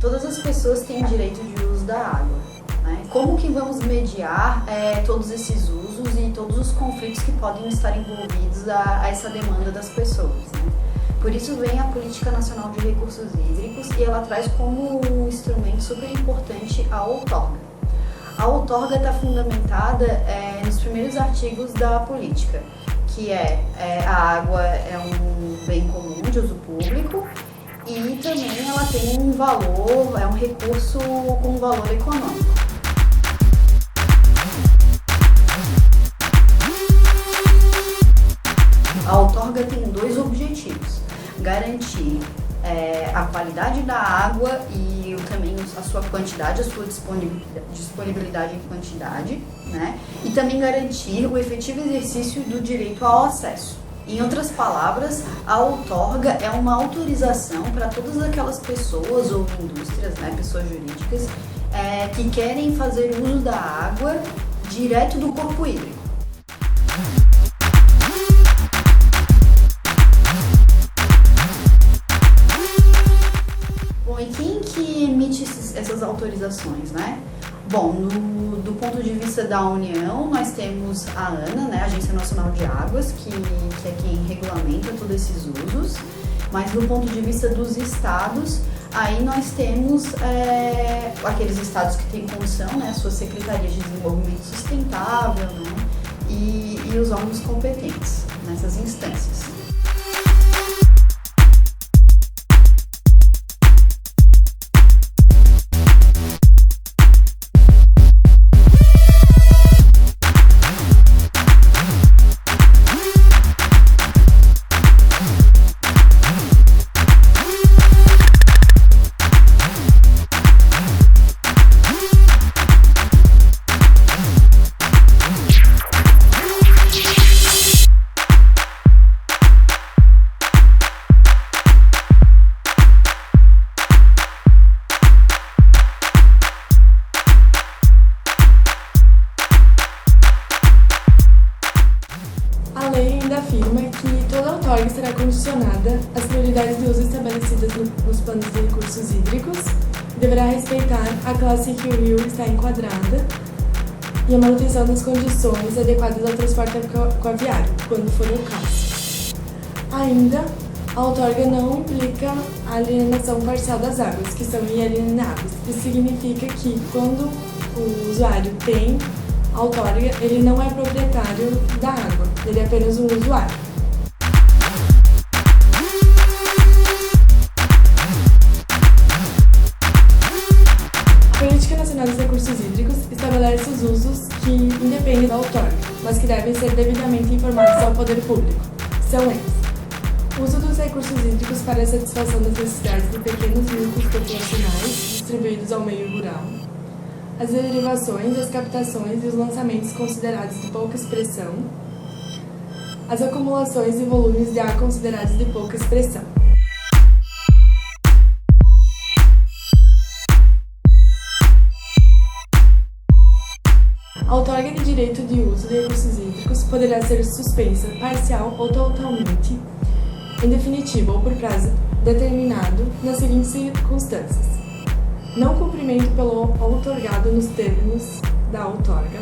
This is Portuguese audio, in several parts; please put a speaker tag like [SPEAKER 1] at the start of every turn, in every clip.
[SPEAKER 1] todas as pessoas têm direito de uso da água, né? Como que vamos mediar todos esses usos e todos os conflitos que podem estar envolvidos a essa demanda das pessoas, né? Por isso vem a Política Nacional de Recursos Hídricos e ela traz como um instrumento super importante a outorga. A outorga está fundamentada nos primeiros artigos da política, que a água é um bem comum de uso público e também ela tem um valor, é um recurso com valor econômico. A outorga tem dois objetivos: garantir a qualidade da água e também a sua quantidade, a sua disponibilidade em quantidade, né? E também garantir o efetivo exercício do direito ao acesso. Em outras palavras, a outorga é uma autorização para todas aquelas pessoas ou indústrias, né, pessoas jurídicas, que querem fazer uso da água direto do corpo hídrico. Bom, e quem que emite essas autorizações, né? Bom, do ponto de vista da União, nós temos a ANA, né, Agência Nacional de Águas, que é quem regulamenta todos esses usos, mas do ponto de vista dos estados, aí nós temos aqueles estados que têm condição, né, suas secretarias de desenvolvimento sustentável, né, e os órgãos competentes nessas instâncias.
[SPEAKER 2] A lei ainda afirma que toda outorga será condicionada às prioridades de uso estabelecidas nos planos de recursos hídricos, deverá respeitar a classe em que o rio está enquadrada e a manutenção das condições adequadas ao transporte aquaviário, quando for o caso. Ainda, a outorga não implica a alienação parcial das águas, que são inalienáveis. Isso significa que, quando o usuário tem a outorga, ele não é proprietário da água, ele é apenas um usuário. A Política Nacional dos Recursos Hídricos estabelece os usos que independem da outorga, mas que devem ser devidamente informados ao poder público. São eles: o uso dos recursos hídricos para a satisfação das necessidades de pequenos núcleos populacionais distribuídos ao meio rural, as derivações, as captações e os lançamentos considerados de pouca expressão, as acumulações e volumes de água considerados de pouca expressão. A outorga de direito de uso de recursos hídricos poderá ser suspensa parcial ou totalmente, em definitivo ou por prazo determinado, nas seguintes circunstâncias: não cumprimento pelo outorgado nos termos da outorga,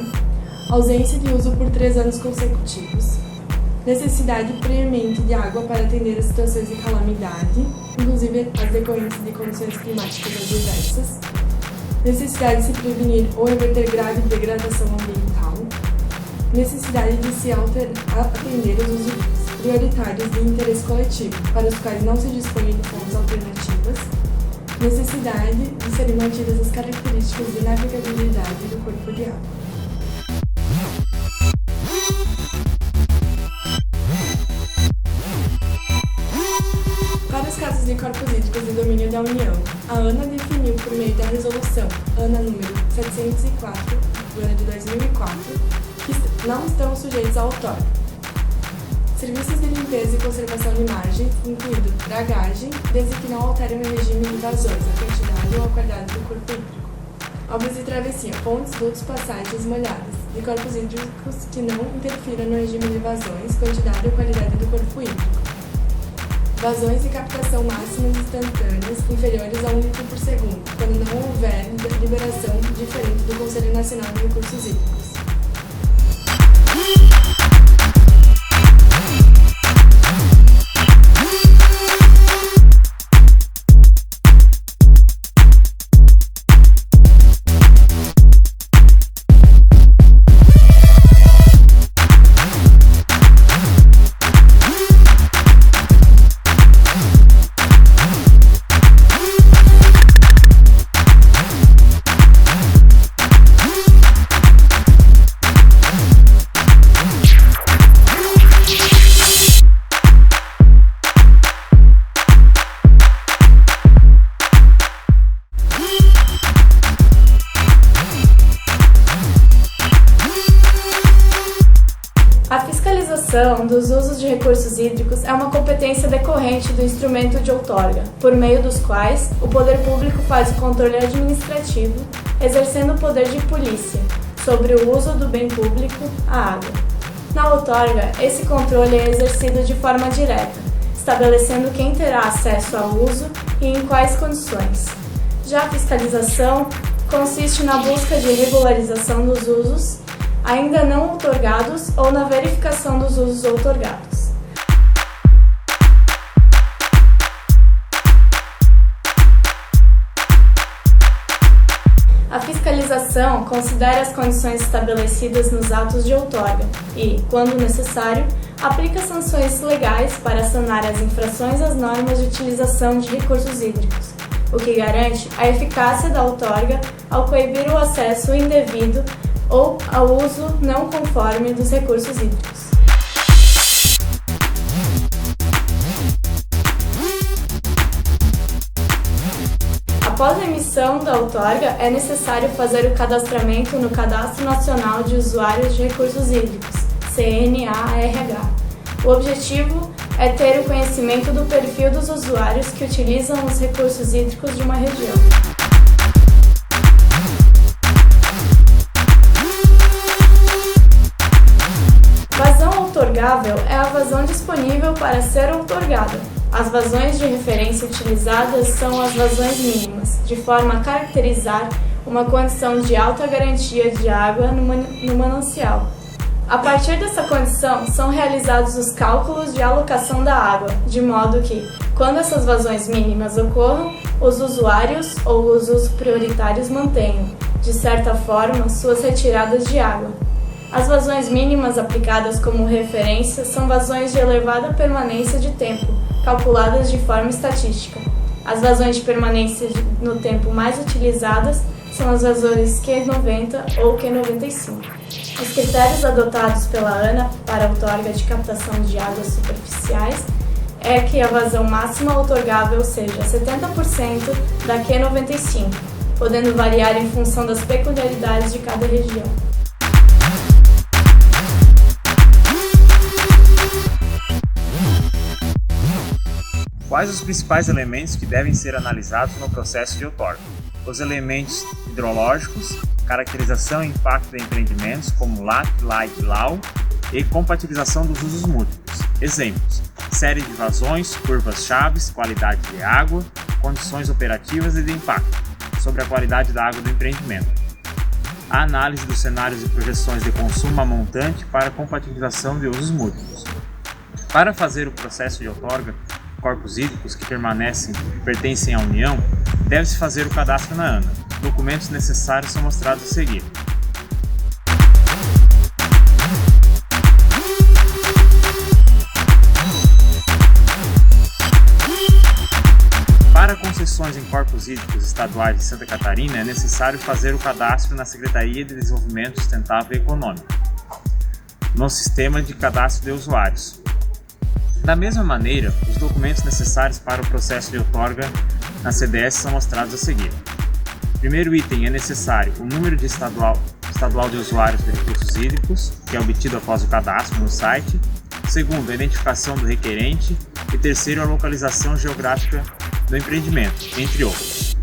[SPEAKER 2] ausência de uso por 3 anos consecutivos, necessidade premente de água para atender as situações de calamidade, inclusive as decorrentes de condições climáticas adversas, necessidade de se prevenir ou reverter grave degradação ambiental, necessidade de se atender os usos prioritários de interesse coletivo, para os quais não se dispõe de fontes alternativas, necessidade de serem mantidas as características de navegabilidade do corpo de água. Para os casos de corpos hídricos de domínio da União, a ANA definiu por meio da resolução ANA número 704, do ano de 2004, que não estão sujeitos à outorga: serviços de limpeza e conservação de margens, incluindo dragagem, desde que não alterem o regime de vazões, a quantidade ou a qualidade do corpo hídrico; obras de travessia, pontes, dutos, passagens molhadas, de corpos hídricos que não interfiram no regime de vazões, quantidade ou qualidade do corpo hídrico; vazões e captação máximas instantâneas inferiores a 1 litro por segundo, quando não houver liberação diferente do Conselho Nacional de Recursos Hídricos. A fiscalização dos usos de recursos hídricos é uma competência decorrente do instrumento de outorga, por meio dos quais o poder público faz o controle administrativo, exercendo o poder de polícia sobre o uso do bem público, a água. Na outorga, esse controle é exercido de forma direta, estabelecendo quem terá acesso ao uso e em quais condições. Já a fiscalização consiste na busca de regularização dos usos ainda não outorgados ou na verificação dos usos outorgados. A fiscalização considera as condições estabelecidas nos atos de outorga e, quando necessário, aplica sanções legais para sanar as infrações às normas de utilização de recursos hídricos, o que garante a eficácia da outorga ao coibir o acesso indevido ou ao uso não conforme dos recursos hídricos. Após a emissão da outorga, é necessário fazer o cadastramento no Cadastro Nacional de Usuários de Recursos Hídricos, CNARH. O objetivo é ter o conhecimento do perfil dos usuários que utilizam os recursos hídricos de uma região. Vazão outorgável é a vazão disponível para ser outorgada. As vazões de referência utilizadas são as vazões mínimas, de forma a caracterizar uma condição de alta garantia de água no manancial. A partir dessa condição, são realizados os cálculos de alocação da água, de modo que, quando essas vazões mínimas ocorram, os usuários ou os usos prioritários mantenham, de certa forma, suas retiradas de água. As vazões mínimas aplicadas como referência são vazões de elevada permanência de tempo, calculadas de forma estatística. As vazões de permanência no tempo mais utilizadas são as vazões Q90 ou Q95. Os critérios adotados pela ANA para a outorga de captação de águas superficiais é que a vazão máxima outorgável seja 70% da Q95, podendo variar em função das peculiaridades de cada região.
[SPEAKER 3] Quais os principais elementos que devem ser analisados no processo de outorga? Os elementos hidrológicos, caracterização e impacto de empreendimentos como LAT, LAI e LAU e compatibilização dos usos múltiplos. Exemplos: série de vazões, curvas-chaves, qualidade de água, condições operativas e de impacto sobre a qualidade da água do empreendimento. A análise dos cenários e projeções de consumo a montante para compatibilização de usos múltiplos. Para fazer o processo de outorga, corpos hídricos que pertencem à União, deve-se fazer o cadastro na ANA. Documentos necessários são mostrados a seguir. Para concessões em corpos hídricos estaduais de Santa Catarina, é necessário fazer o cadastro na Secretaria de Desenvolvimento Sustentável e Econômico, no Sistema de Cadastro de Usuários. Da mesma maneira, os documentos necessários para o processo de outorga na CDS são mostrados a seguir. Primeiro item, é necessário o número de estadual de usuários de recursos hídricos, que é obtido após o cadastro no site. Segundo, a identificação do requerente. E terceiro, a localização geográfica do empreendimento, entre outros.